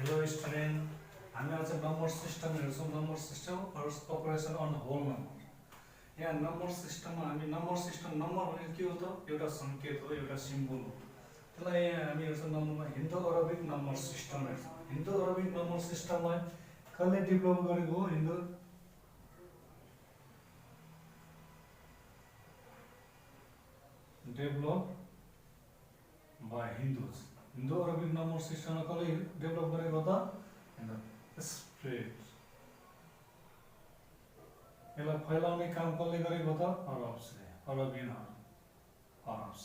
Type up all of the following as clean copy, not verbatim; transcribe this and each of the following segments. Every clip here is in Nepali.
हेलो स्टुडेन्ट, हामी आज नम्बर सिस्टम हेर्छौँ। Number system operation on whole number. यहाँ नम्बर सिस्टममा हामी नम्बर सिस्टम नम्बर भनेको के हो त? एउटा सङ्केत हो, एउटा सिम्बल हो। त्यसलाई यहाँ हामी हेर्छौँ नम्बरमा हिन्दो अरबिक नम्बर सिस्टम हेर्छौँ। हिन्दो अरबिक नम्बर सिस्टमलाई कसले डेभलप गरेको हो? हिन्दो develop by Hindus. हिन्दो Arabic number सिस्टमलाई कसले डेभलप गरेको त? स्प्रेड। यसलाई फैलाउने काम कसले गरेको त? अरब्सले, अरब्स।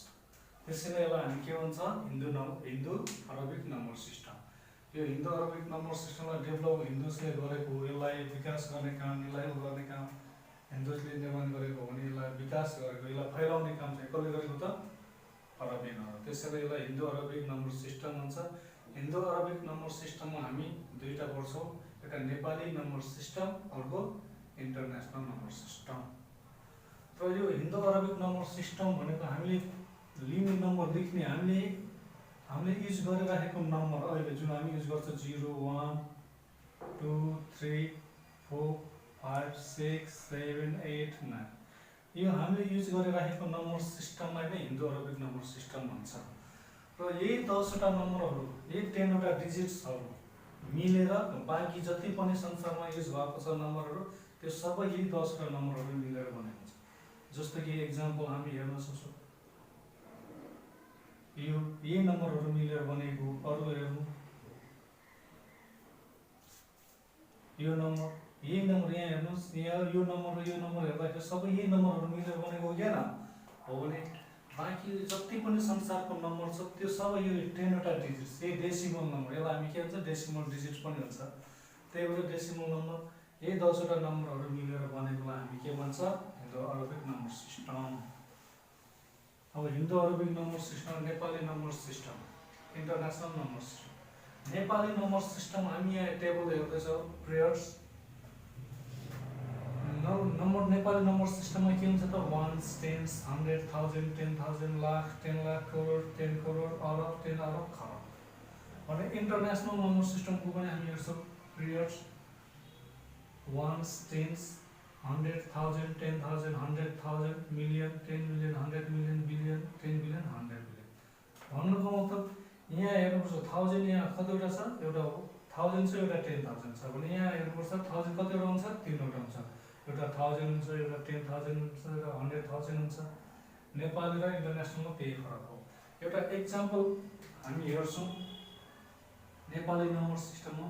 त्यसैले यसलाई हामी के भन्छ? Hindu Arabic number system. यो हिन्दो अरबिक नम्बर सिस्टमलाई डेभलप हिन्दुजले गरेको हो। यसलाई विकास गर्ने काम, यसलाई गर्ने काम हिन्दुजले निर्माण गरेको हो भने यसलाई विकास गरेको, यसलाई फैलाउने काम चाहिँ कसले गरेको त? अरबियनहरू। त्यसैले यसलाई हिन्दो अरबिक नम्बर सिस्टम भन्छ। हिन्दो अरबिक नम्बर सिस्टममा हामी दुईटा पढ्छौँ, एउटा नेपाली नम्बर सिस्टम, अर्को इन्टरनेसनल नम्बर सिस्टम। र यो हिन्दो अरबिक नम्बर सिस्टम भनेको हामीले लिने नम्बर लेख्ने हामीले युज गरिराखेको नम्बर अहिले जुन हामी युज गर्छौँ 0 1 2 3 4 5 6 7 8 9, यो हामीले युज गरिराखेको नम्बर सिस्टमलाई नै हिन्दो अरबिक नम्बर सिस्टम भन्छ। र यही 10वटा नम्बरहरू, यही 10वटा डिजिट्सहरू मिलेर बाँकी जति पनि संसारमा युज भएको छ नम्बरहरू, त्यो सबै यही 10वटा नम्बरहरू मिलेर बनेको छ। जस्तो कि एक्जाम्पल हामी हेर्न सक्छौँ, यही नम्बरहरू मिलेर बनेको। अरू हेर्नु, यो नम्बर, यही नम्बर यहाँ हेर्नुहोस्, यहाँ यो नम्बर र यो नम्बर हेर्दाखेरि सबै यही नम्बरहरू मिलेर बनेको हो क्या हो भने बाँकी जति पनि संसारको नम्बर छ त्यो सबै यो 10वटा डिजिट्स, यही डेसिमल नम्बर, यसलाई हामी के भन्छ? डेसिमल डिजिट्स पनि भन्छ। त्यही भएर डेसिमल नम्बर यही 10वटा नम्बरहरू मिलेर बनेकोलाई हामी के भन्छ? Hindu Arabic number system. अब Hindu Arabic number system, Nepali number system, international number system. Nepali number system हामी यहाँ टेबल हेर्दैछौँ, प्रेयर्स नम्बर। नेपाली नम्बर सिस्टममा के हुन्छ त? 1s 10s 100 1000 10,000 लाख 10 लाख करोड 10 करोड अरब 10 अरब खरब। भने इन्टरनेसनल नम्बर सिस्टमको पनि हामी हेर्छौँ, prayers 1s 10s 100,000 10,000 100,000 million 10 million 100 million billion 10 billion 100 billion. भन्नुको मतलब यहाँ हेर्नुपर्छ 1000 यहाँ कतिवटा छ? एउटा 1000 छ, एउटा 10,000 छ भने यहाँ हेर्नुपर्छ 1000 कतिवटा हुन्छ? 3वटा हुन्छ। एउटा 1000 हुन्छ, एउटा 10,000 हुन्छ, एउटा 100,000 हुन्छ। नेपाली र इन्टरनेसनलमा त्यही फरक हो। एउटा एक्जाम्पल हामी हेर्छौँ नेपाली नम्बर सिस्टममा।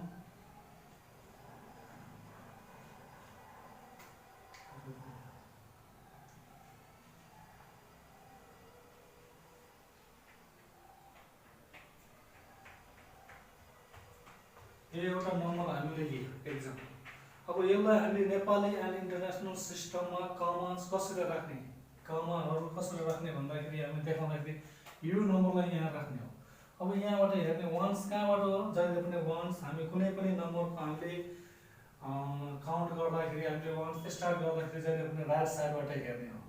यो एउटा नम्बर हामीले लियौँ एक्जाम्पल। अब यसलाई हामीले नेपाली एन्ड इन्टरनेसनल सिस्टममा कमास कसरी राख्ने, कमाहरू कसरी राख्ने भन्दाखेरि हामी देखाउँदाखेरि यो नम्बरलाई यहाँ राख्ने हो। अब यहाँबाट हेर्ने 1s कहाँबाट हो? जहिले पनि 1s हामी कुनै पनि नम्बरको हामीले काउन्ट गर्दाखेरि हामीले 1s स्टार्ट गर्दाखेरि जहिले पनि राइट साइडबाट हेर्ने हो।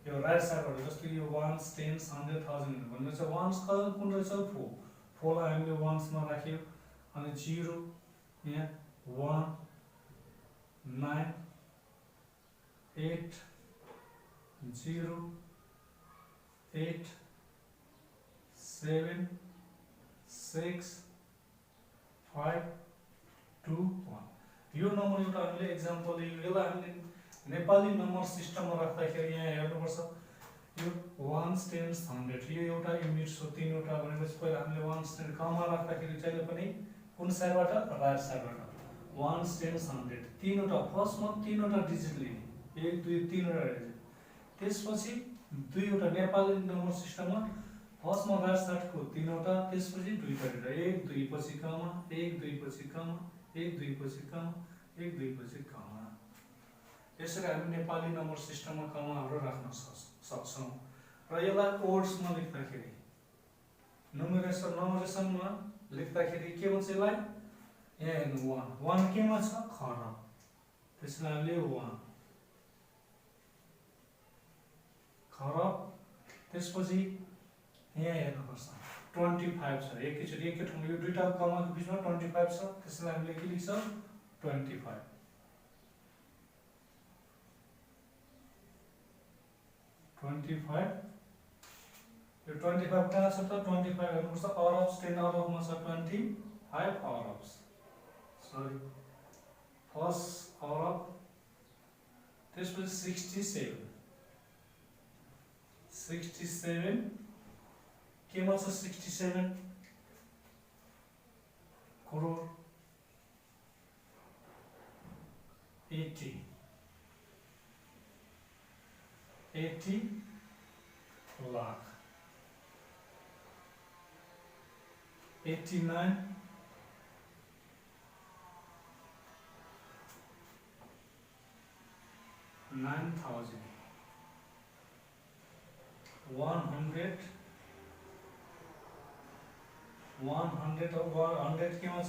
यो राइट साइडबाट, जस्तो यो 1s 10s 100,000 भनेपछि 1s कुन रहेछ? 4 लाई हामीले 1sमा राख्यौँ। अनि 0 यहाँ 1 9 8 0 8 7 6 5 2 1। यो नम्बर एउटा हामीले एक्जाम्पल लियौँ। यसलाई हामीले नेपाली नम्बर सिस्टममा राख्दाखेरि यहाँ हेर्नुपर्छ, यो 1s 10s 100 यो एउटा युनिट हो। 3वटा भनेपछि पहिला हामीले 1s 10 कमा राख्दाखेरि जहिले पनि कुन साइडबाट? राइट साइडबाट। 1s 10s 100 3वटा, फर्स्टमा 3वटा डिजिट लिने, 1 2 3वटा डिजिट। त्यसपछि 2वटा नेपाली नम्बर सिस्टममा फर्स्टमा राइट साइडको 3वटा, त्यसपछि 2वटा डिजिट, 1 2 पछि कमा 1 2 पछि कमा 1 2 पछि कमा 1 2 पछि कमा। यसरी हामी नेपाली नम्बर सिस्टममा कमाहरू राख्न सक्छौँ। र यसलाई ओड्समा लेख्दाखेरि, नम्बरेसनमा लेख्दाखेरि के भन्छ यसलाई? यहाँ हेर्नु 1 केमा छ? खरब। त्यसलाई हामीले 1 खरब। त्यसपछि यहाँ हेर्नुपर्छ 25 छ एकैचोटि एकै ठाउँमा यो दुईटा कमाको बीचमा 25 छ त्यसलाई हामीले के लेख्छौं 25 यो 25 कहाँ छ त 25 हेर्नुपर्छ अरब्स 10 अरबमा छ 25 अरब्स सरी फर्स्ट अरब त्यसपछि 67 केमा छ 67 करोड 80 लाख 89 9,000 100 केमा छ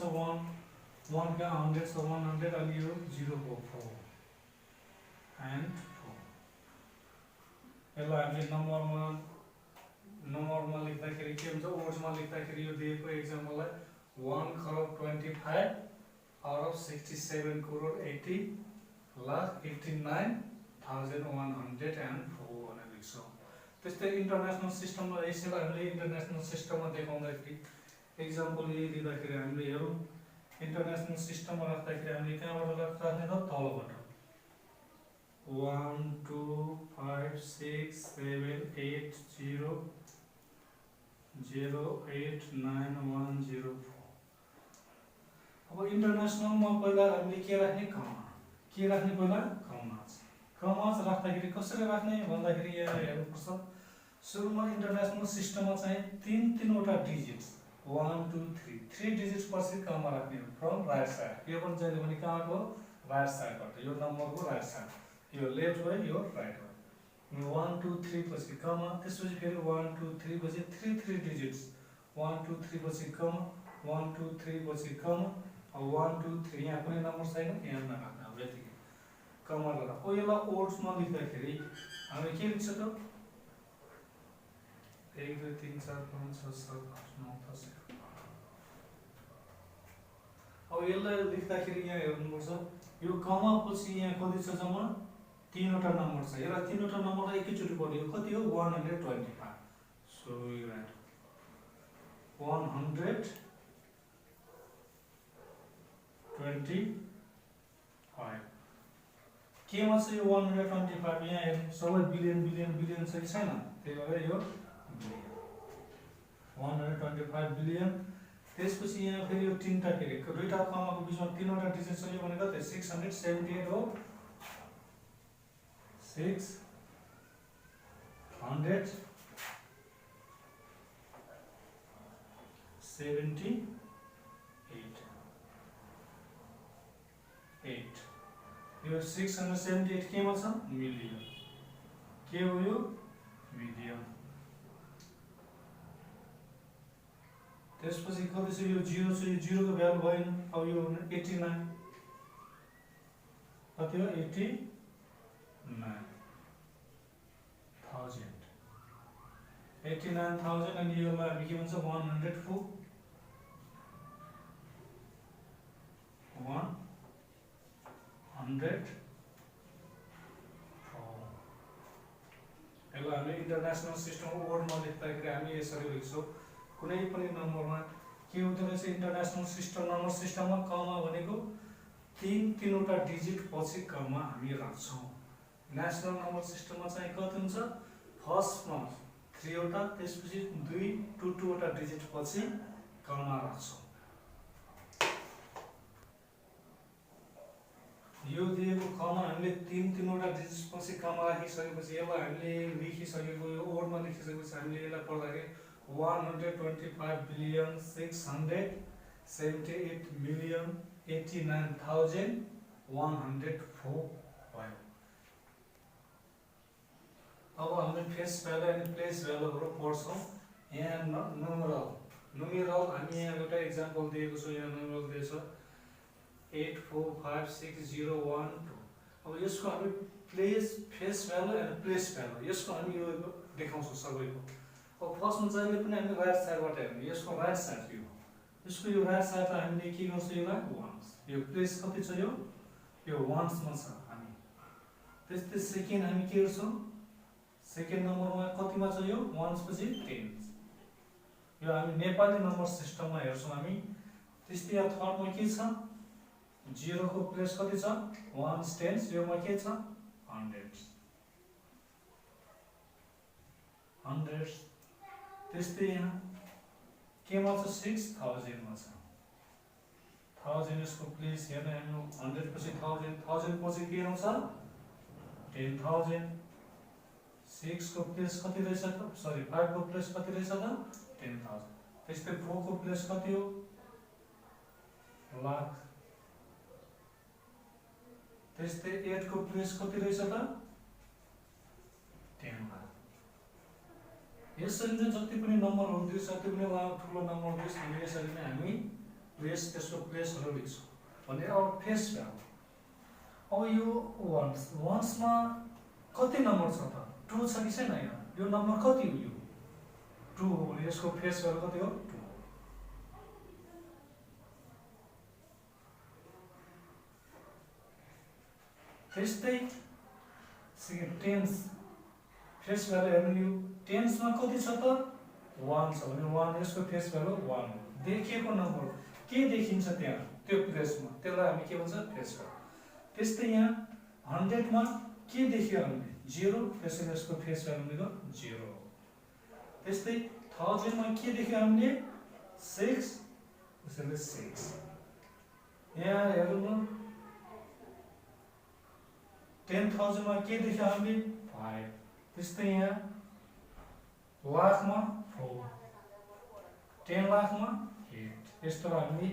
1 का 100 छ 100 अनि यो 0 को 4 and 4 यसलाई हामीले नम्बरमा लेख्दाखेरि के हुन्छ वर्ड्समा लेख्दाखेरि यो दिएको एक्जाम्पललाई 1 खरब 25 अरब 67 करोड 80 लाख 89,104 भनेर लेख्छौँ। त्यस्तै इन्टरनेसनल सिस्टममा यसैलाई हामीले इन्टरनेसनल सिस्टममा देखाउँदाखेरि एक्जाम्पल यही दिँदाखेरि हामीले हेरौँ इन्टरनेसनल सिस्टममा राख्दाखेरि हामीले कहाँबाट राख्ने त तलबाट 1 2 5 6 7 8 0 0 8 9 1 0 4 अब इन्टरनेसनलमा पहिला हामीले के राख्ने पहिला कमाच राख्दाखेरि कसरी राख्ने भन्दाखेरि यहाँ हेर्नुपर्छ सुरुमा इन्टरनेसनल सिस्टममा चाहिँ तीनवटा डिजिट्स 1 2 3 डिजिट्स पछि कमा राख्ने फ्रम राइट साइड यो पनि जहिले पनि कहाँको राइट साइडबाट यो नम्बरको राइट साइड यो लेफ्ट भयो यो राइट भयो 1 2 3 पछि कमा त्यसपछि फेरि 1 2 3 पछि 3 डिजिट्स 1 2 3 पछि कमा 1 2 3 पछि कमा 1 2 3 यहाँ कुनै नम्बर छैन यहाँ नराख्ने अब यतिकै कमा गरेर अब यसलाई ओड्समा लेख्दाखेरि हामी के लेख्छ त 1 2 3 4 5 6 7 8 9 10 अब यसलाई लेख्दाखेरि यहाँ हेर्नुपर्छ यो कमा पछि यहाँ कति छ जम्मा तीनवटा नम्बर छ यसलाई तीनवटा नम्बरलाई एकैचोटि पढ्यो कति हो 125 सो यु राइट 125 केमा छ यो 125 यहाँ हेर्नु सबै बिलियन छ कि छैन त्यही भएर यो 125 बिलियन त्यसपछि यहाँ फेरि यो तीनटा फेरि दुईटा कमाको बीचमा तीनवटा डिजिट छ यो भनेको त 678 हो 678 यो 678 केमा छ मिलियन के हो यो मिलियन त्यसपछि कति छ यो 0 छ यो 0 को भ्यालु भएन अब यो 89 कति हो 89,000 अनि योलाई हामी के भन्छ 104 यसलाई हामी इन्टरनेसनल सिस्टम वर्डमा लेख्दाखेरि हामी यसरी लेख्छौँ कुनै पनि नम्बरमा के हुँदो रहेछ इन्टरनेसनल सिस्टम नम्बर सिस्टममा कमा भनेको तीनवटा डिजिट पछि कमा हामी राख्छौँ नेसनल नम्बर सिस्टममा चाहिँ कति हुन्छ फर्स्टमा 3 वटा त्यसपछि 2 वटा डिजिट पछि कमा राख्छौँ यो दिएको कमा हामीले तीनवटा डिजिट पछि कमा राखिसकेपछि यसलाई हामीले लेखिसकेको यो वर्डमा लेखिसकेपछि हामीले यसलाई पढ्दाखेरि 125,678,89,104 भयो अब हामी फेस भ्यालु अनि प्लेस भ्यालुहरु पढ्छौँ यहाँ नुमेरल हामी यहाँ एउटा एक्जाम्पल दिएको छु यहाँ नुमेरल दिएको छ 8456012 अब यसको हामी face value and place value यसको हामी यो देखाउँछौँ सबैको अब फर्स्टमा जहिले पनि हामी राइट साइडबाट हेर्ने, यसको राइट साइड यसको यो राइट साइडलाई हामीले के गर्छौँ, यसलाई वन्स, यो प्लेस कति छ, यो वन्समा छ हामी। त्यस्तै सेकेन्ड हामी के गर्छौँ, सेकेन्ड नम्बरमा कतिमा छ, यो वन्स पछि 10, यो हामी नेपाली नम्बर सिस्टममा हेर्छौँ हामी। त्यस्तै यहाँ थर्डमा के छ, 0 को प्लेस कति छ, वन्स, टेन्स, योमा के छ, हन्ड्रेड्स, हन्ड्रेड्स। त्यस्तै यहाँ केमा छ, 6000 मा छ, 1000 यसको प्लेस हेर्न हामी 100 पछि 1000, 1000 पछि के आउँछ, 10000, 6 को प्लेस कति रहेछ त, सरी 5 को प्लेस कति रहेछ त, 10000। त्यस्तै 4 को प्लेस कति हो, लाख। त्यस्तै 8 को प्लेस कति रहेछ त, 10 लाख। यसरी नै जति पनि नम्बरहरु दिन्छ, जति पनि ठुलो नम्बर दिन्छ, हामी यसरी नै हामी प्लेस, त्यसको प्लेसहरु लेख्छौँ भने अब फेस भ्यालु। अब यो वन्समा कति नम्बर छ त, 2 छ कि छैन, यहाँ यो नम्बर कति हो, यो 2 हो भने यसको फेस भ्यालु कति हो, 2। त्यस्तै सेकेन्ड टेन्स, फेस भ्यालु हेर्नु, यो टेन्समा कति छ त, 1 छ भने 1 यसको फेस भ्यालु 1 हो। देखिएको नम्बर के देखिन्छ त्यहाँ त्यो प्लेसमा, त्यसलाई हामी के भन्छ, फेस भ्यालु। त्यस्तै यहाँ 100 मा के देखियो हामीले, 0, त्यसैले यसको फेस भ्यालु भनेको 0 हो। त्यस्तै 1000 मा के देखियो हामीले, 6, त्यसैले 6। यहाँ हेर्नु 10,000 मा के देखियो हामीले, 5। त्यस्तै यहाँ लाखमा 4, 10 लाखमा 8। यस्तो हामीले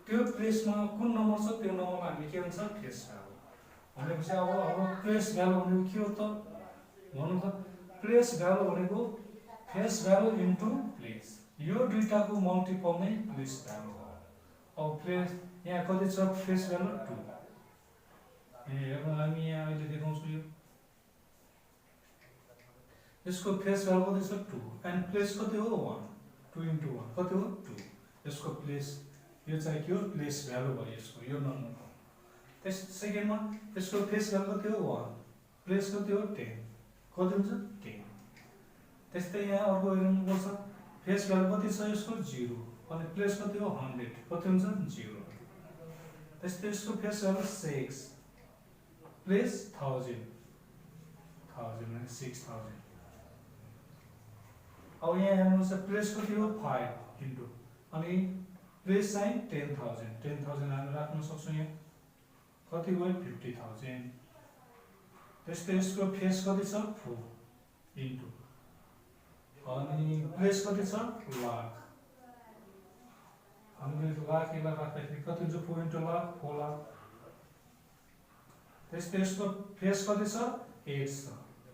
त्यो प्लेसमा कुन नम्बर छ त्यो नम्बरमा हामी के भन्छ, फेस भ्यालु भनेपछि। अब हाम्रो प्लेस भ्यालु भनेको के हो त भन्नु त, प्लेस भ्यालु भनेको फेस भ्यालु इन्टु प्लेस, यो दुईटाको मल्टिपल नै प्लेस भ्यालु हो। अब प्लेस यहाँ कति छ, फेस भ्यालु 2। हेर्नु हामी यहाँ अहिले देखाउँछौँ, यो यसको फेस भ्यालु कति छ, 2, एन्ड प्लेस कति हो, 1, 2 इन्टु 1 कति हो, 2। यसको प्लेस, यो चाहिँ के हो, प्लेस भ्यालु भयो यसको, यो नम्बरको। त्यस सेकेन्डमा यसको फेस भ्यालु कति हो, 1, प्लेस कति हो, 10, कति हुन्छ, 10। त्यस्तै यहाँ अर्को हेर्नुपर्छ, फेस भ्यालु कति छ यसको, 0, अनि प्लेस कति हो, 100, कति हुन्छ, 0। त्यस्तै यसको फेस भ्यालु 6, प्लेस 1000, 1000 भने 6000। अब यहाँ हेर्नुहोस्, प्लेस कति हो, 5 इन्टु, अनि प्लेस चाहिँ 10,000, 10,000 हामी राख्न सक्छौँ यहाँ, कति भयो, 50,000। त्यस्तै यसको फेस कति छ, 4 इन्टु, अनि प्लेस कति छ, लाख। हामीले लाख यसलाई राख्दाखेरि कति हुन्छ, 4 इन्टु लाख, 4 लाख। त्यस्तै यसको फेस कति छ, 8 छ,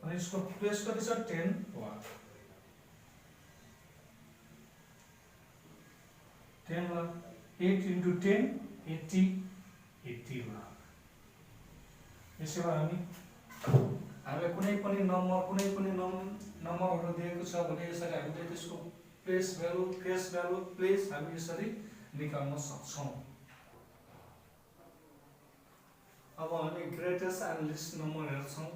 अनि यसको प्लेस कति छ, 10 लाख, 10 लाख। 8 इन्टु 10, 80 लाख। यसैलाई हामीलाई कुनै पनि नम्बरहरु दिएको छ भने यसरी हामीले त्यसको place value, face value, place हामी यसरी निकाल्न सक्छौं। अब हामी ग्रेटेस्ट एन्ड लिस्ट नम्बर हेर्छौं।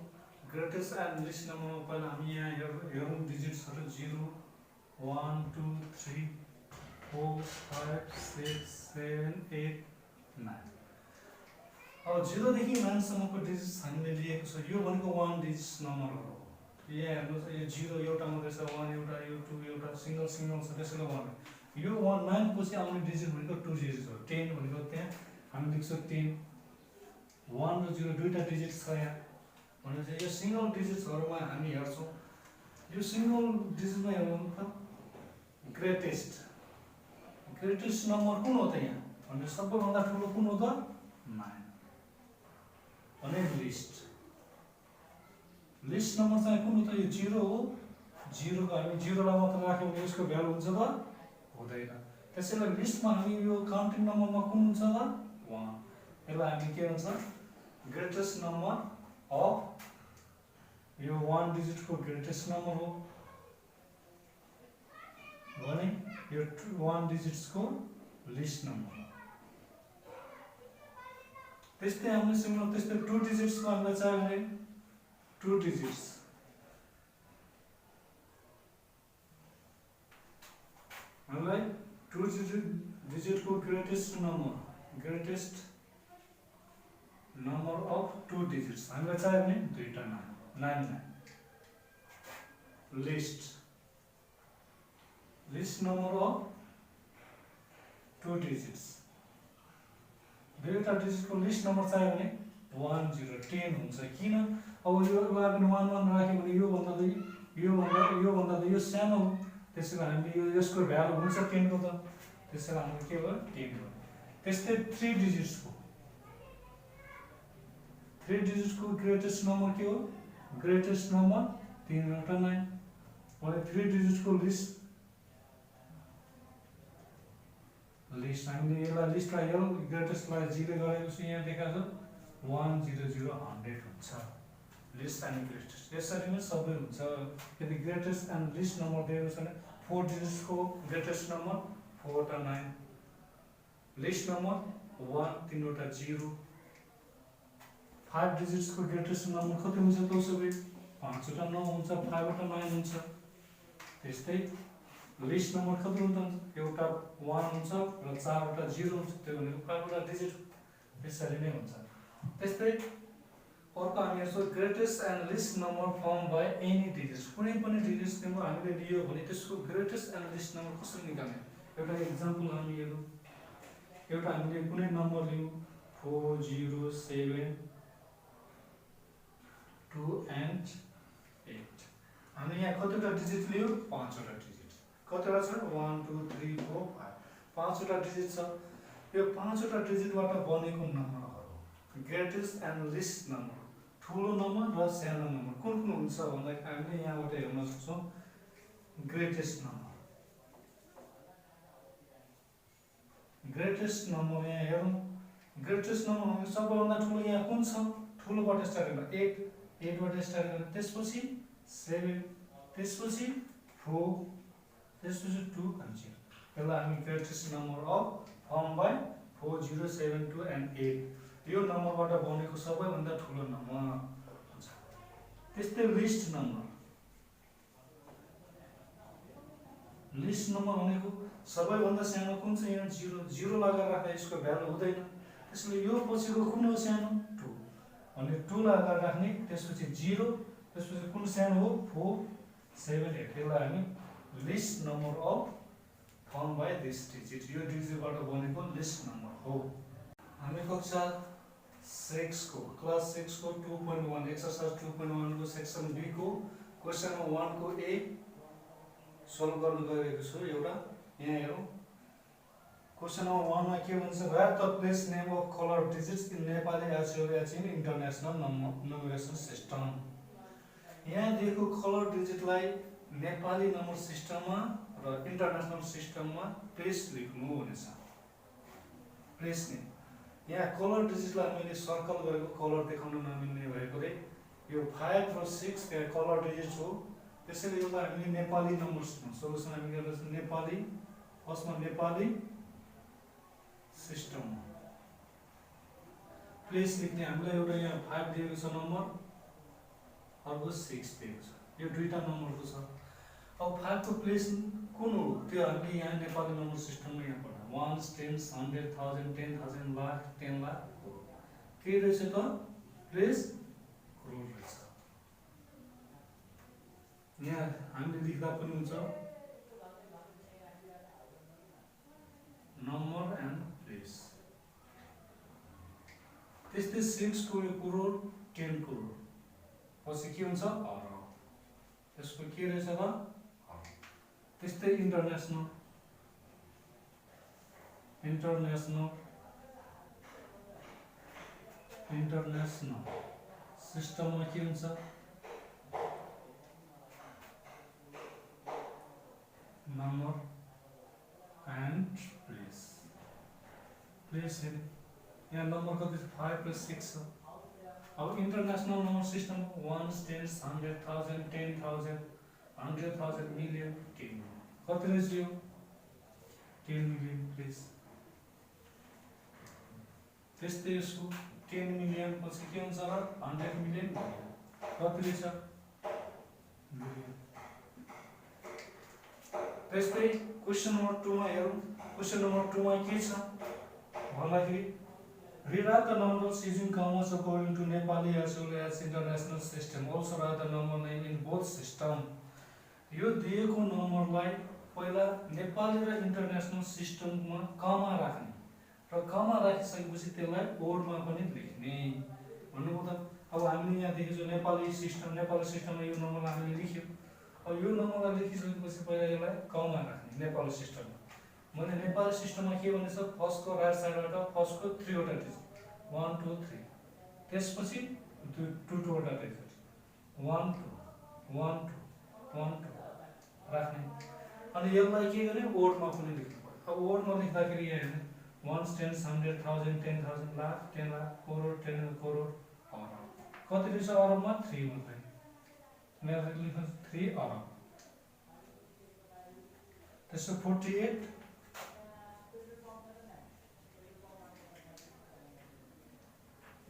ग्रेटेस्ट एन्ड लिस्ट नम्बरमा पहिला हामी यहाँ हेरौं डिजिट्सहरु 0, 1, 2, 3, 4, 5, 6, 7, 8, 9। अब 0 देखि 9 सम्मको डिजिट्स हामीले लिएको छ। यो भनेको 1 डिजिट नम्बर हो। यहाँ हेर्नुस्, यो 0 एउटा मात्रै छ, 1 एउटा, यो 2 एउटा, सिंगल छ, त्यसैले 1। यो 9 पछि आउने डिजिट भनेको 2 डिजिट हो। 10 भनेको त्यहाँ हामी लेख्छौं 10। 1 र 0 दुईटा डिजिट छ यहाँ। भनेपछि यो सिंगल डिजिट्सहरुमा हामी हेर्छौं। यो सिंगल डिजिटमा हेर्नु त ग्रेटेस्ट नम्बर कुन हो त यहाँ? भने सबैभन्दा ठुलो कुन हो त? 9। भने लिस्ट नम्बर चाहिँ कुन हो त? यो 0 हो। 0 को हामी 0 लाई मात्र राख्यौं भने यसको भ्यालु हुन्छ त? हुँदैन। त्यसैले लिस्टमा हामी यो काउन्टिङ नम्बरमा कुन हुन्छ त? 1। यसलाई हामी के भन्छ? ग्रेटेस्ट नम्बर अफ, यो 1 डिजिट को ग्रेटेस्ट नम्बर हो। भने यो 1 डिजिट्सको लिस्ट नम्बर। त्यस्तै हामीले सिमिलर त्यस्तै 2 डिजिट्सको हामीलाई चाहियो भने 2 डिजिट्स हामीलाई 2 डिजिटको ग्रेटेस्ट नम्बर अफ 2 डिजिट्स हामीलाई चाहियो भने दुईटा 99 लिस्ट नम्बर अफ 2 डिजिट्स दुईटा डिजिटको लिस्ट नम्बर चाहियो भने 10 10 हुन्छ। किन अब यो पनि 1 1 राख्यो भने यो भन्दा त यो सानो हो, त्यसैले हामीले यसको भ्यालु हुन्छ 10 को त, त्यसैले हामीले के भयो 10 भयो। त्यस्तै 3 डिजिटको ग्रेटेस्ट नम्बर के हो, ग्रेटेस्ट नम्बर 3 वटा 9 भने 3 डिजिटको लिस्ट हामीले यसलाई लिस्टलाई ग्रेटेस्टलाई जीले गरेको छु, यहाँ देखाएको छ 1 0 0 100 हुन्छ लिस्ट एन्ड ग्रेटेस्ट। यसरी नै सबै हुन्छ। यदि ग्रेटेस्ट एन्ड लिस्ट नम्बर दिएको छ भने 4 डिजिट्सको ग्रेटेस्ट नम्बर 4 वटा 9 लिस्ट नम्बर 1 3 वटा 0। 5 डिजिट्सको ग्रेटेस्ट नम्बर कति हुन्छ त सबै 5 वटा 9 हुन्छ, 5 वटा 9 हुन्छ। त्यस्तै लिस्ट नम्बर कति हुन्छ, एउटा 1 हुन्छ र 4 वटा 0 हुन्छ, त्यो भनेको 5 वटा डिजिट। यसरी नै हुन्छ। त्यस्तै अर्को हामी हेर्छौँ greatest and list number form by any digits. कुनै पनि डिजिट्स नम्बर हामीले लियो भने त्यसको ग्रेटेस्ट एन्ड लिस्ट नम्बर कसरी निकाल्ने, एउटा इक्जाम्पल हामी हेरौँ। एउटा हामीले कुनै नम्बर लियौँ 4 0 7 2 and 8, हामीले यहाँ कतिवटा डिजिट लियो 5 वटा डिजिट, कतिवटा छ 1 2 3 4 5 5 वटा डिजिट छ। यो 5 वटा डिजिटबाट बनेको नम्बरहरू ग्रेटेस्ट एन्ड लिस्ट नम्बर, ठुलो नम्बर र सानो नम्बर कुन कुन हुन्छ भन्दाखेरि हामीले यहाँबाट हेर्न सक्छौँ। ग्रेटेस्ट नम्बर यहाँ हेरौँ, ग्रेटेस्ट नम्बर भनेको सबैभन्दा ठुलो यहाँ कुन छ, ठुलोबाट स्टार्ट गर्न 8 बाट स्टार्ट गर्न, त्यसपछि 7, त्यसपछि 4, त्यसपछि 2 अनि 0। यसलाई हामी greatest number of form by 4 0 7 2 and 8 यो नम्बरबाट बनेको सबैभन्दा ठुलो नम्बर हुन्छ। त्यस्तै लिस्ट नम्बर भनेको सबैभन्दा सानो कुन छ, यहाँ 0 लगाएर राख्दा यसको भ्यालु हुँदैन, त्यसले यो पछिको कुन हो सानो 2 भने 2 लगाएर राख्ने, त्यसपछि 0, त्यसपछि कुन सानो हो 4 7 8। यसलाई हामी list number of form by this digit, यो डिजिटबाट बनेको लिस्ट नम्बर हो। हामी कक्षा 6 को क्लास 6 को 2.1 एक्सरसाइज 2.1 को सेक्सन बी को क्वेसन नम्बर 1 को ए सल्भ गर्न गएको छु। एउटा यहाँ हेरौँ, क्वेसन नम्बर 1 मा के भन्छ, write the place name of colour digits in Nepali as well as in international numeration system. यहाँ दिएको कलर डिजिटलाई नेपाली नम्बर सिस्टममा र इन्टरनेसनल सिस्टममा प्लेस लेख्नु हुनेछ। प्लेस नेम यहाँ कलर डिजिटलाई मैले सर्कल गरेको, कलर देखाउन नमिल्ने भएकोले यो 5 र 6 त्यहाँ कलर डिजिट हो, त्यसैले यसलाई हामीले नेपाली नम्बर सिस्टम सोलुसन हामी गर्दैछौँ। नेपाली फर्स्टमा नेपाली सिस्टममा प्लेस लेख्ने, हामीलाई एउटा यहाँ 5 दिएको छ नम्बर, अर्को 6 दिएको छ, यो दुईटा नम्बरको छ। अब 5 को प्लेस कुन हो त्यो हामीले यहाँ नेपाली नम्बर सिस्टममा यहाँ पढ्दा 1 10 100 1000 10,000 लाख 10 लाख के रहेछ त प्लेस करोड रहेछ। यहाँ हामीले लेख्दा पनि हुन्छ नम्बर एन्ड प्लेस। त्यस्तै 6 को करोड 10 करोड पछि के हुन्छ अरब, त्यसको के रहेछ त अरब। त्यस्तै इन्टरनेसनल सिस्टममा के हुन्छ नम्बर एन्ड प्लेस। यहाँ नम्बर कति छ 5 + 6 छ। अब इन्टरनेसनल नम्बर सिस्टम 1 10 100 1000 10,000 100,000 मिलियन 10 कति रहेछ यो 10 मिलियन प्लिज। त्यस्तै यसको 10 मिलियन पछि के हुन्छ र 100 मिलियन कति रहेछ मिलियन। त्यस्तै क्वेशन नम्बर 2 मा हेरौँ। क्वेशन नम्बर 2 मा के छ भन्दाखेरि rewrite the numbers using commas according to Nepali as well as international system. Also write the number name in both system. यो दिएको नम्बरलाई पहिला नेपाली र इन्टरनेसनल सिस्टममा कमा राख्ने र कमा राखिसकेपछि त्यसलाई बोर्डमा पनि लेख्ने भन्नुको त। अब हामीले यहाँ देखेको नेपाली सिस्टममा यो नम्बर हामीले लेख्यो। अब यो नम्बरलाई लेखिसकेपछि पहिला यसलाई कमा राख्ने नेपाली सिस्टममा। मैले नेपाली सिस्टममा के भनेछ फर्स्टको राइट साइडबाट फर्स्टको 3 वटा डिजिट 1 2 3 त्यसपछि 2 वटा डिजिट 1 2 1 2 1 2 राख्ने। अनि यसलाई के गर्ने ओडमा पनि लेख्नु पर्यो। अब ओडमा लेख्दाखेरि यहाँ हेर्नु 1 10 100 1000 10,000 लाख 10 लाख करोड 10 करोड अरब। कति रहेछ अरबमा 3 मात्रै। यहाँ लेख्नु 3 अरब। त्यसो 48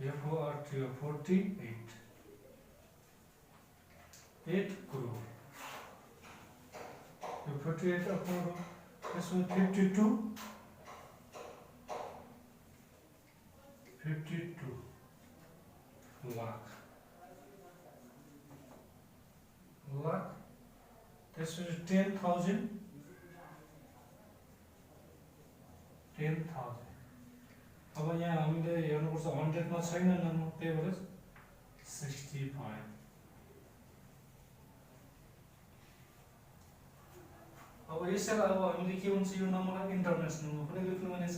48 8 करोड। यो 48 करोड। त्यसो 52 लाख लाख। त्यसपछि 10,000 अब यहाँ हामीले हेर्नुपर्छ 100 मा छैन नम्बर, त्यही भएर 65। अब यसैलाई अब हामीले के हुन्छ यो नम्बरलाई इन्टरनेसनलमा पनि लेख्नु भनेको छ।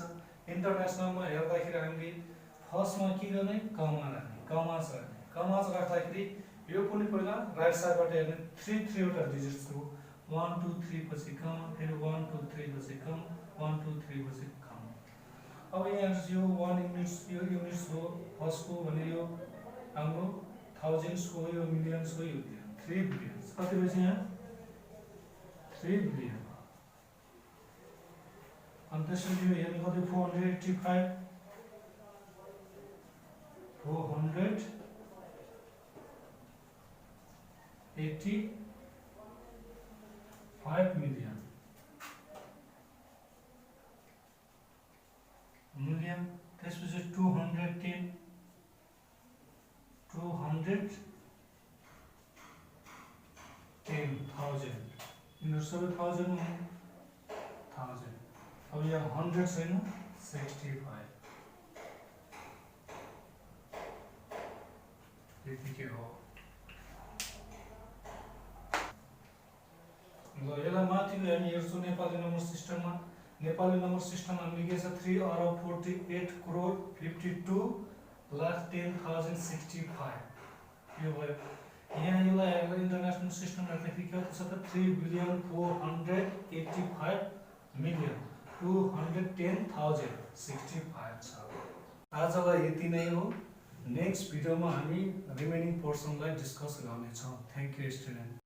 इन्टरनेसनलमा हेर्दाखेरि हामीले फर्स्टमा के गर्ने कमा राख्ने कमास राख्दाखेरि यो पनि पहिला राइट साइडबाट हेर्ने 3 वटा डिजिट्स हो 1 2 3 पछि कमा फेरि 1 2 3 पछि कमा 1 2 3 पछि कमा। अब यहाँ यो 1 युनिट्स यो युनिट्स हो फर्स्टको भने यो हाम्रो थाउजेन्ड्स को यो मिलियन्स को यो 3 बिलियन कति रहेछ यहाँ 3 बिलियन। अनि त्यसपछि यो हेर्नु कति 485 मिलियन त्यसपछि 210,000 यिनीहरू सबै 1000 1000। अब यहाँ 100 छैन 65 यतिकै हो। ल यसलाई माथि हामी हेर्छौँ नेपाली नम्बर सिस्टममा। नेपाली नम्बर सिस्टम हामीले के छ 3 अरब 48 करोड 52 लाख 10,065 यो भयो। यहाँ यसलाई हेर्दा इन्टरनेसनल सिस्टम हेर्दाखेरि के छ त 3,485 मिलियन 210,065 छ। आजलाई यति नै हो। नेक्स्ट भिडियोमा हामी रिमेनिङ पोर्सनलाई डिस्कस गर्नेछौँ। Thank you student.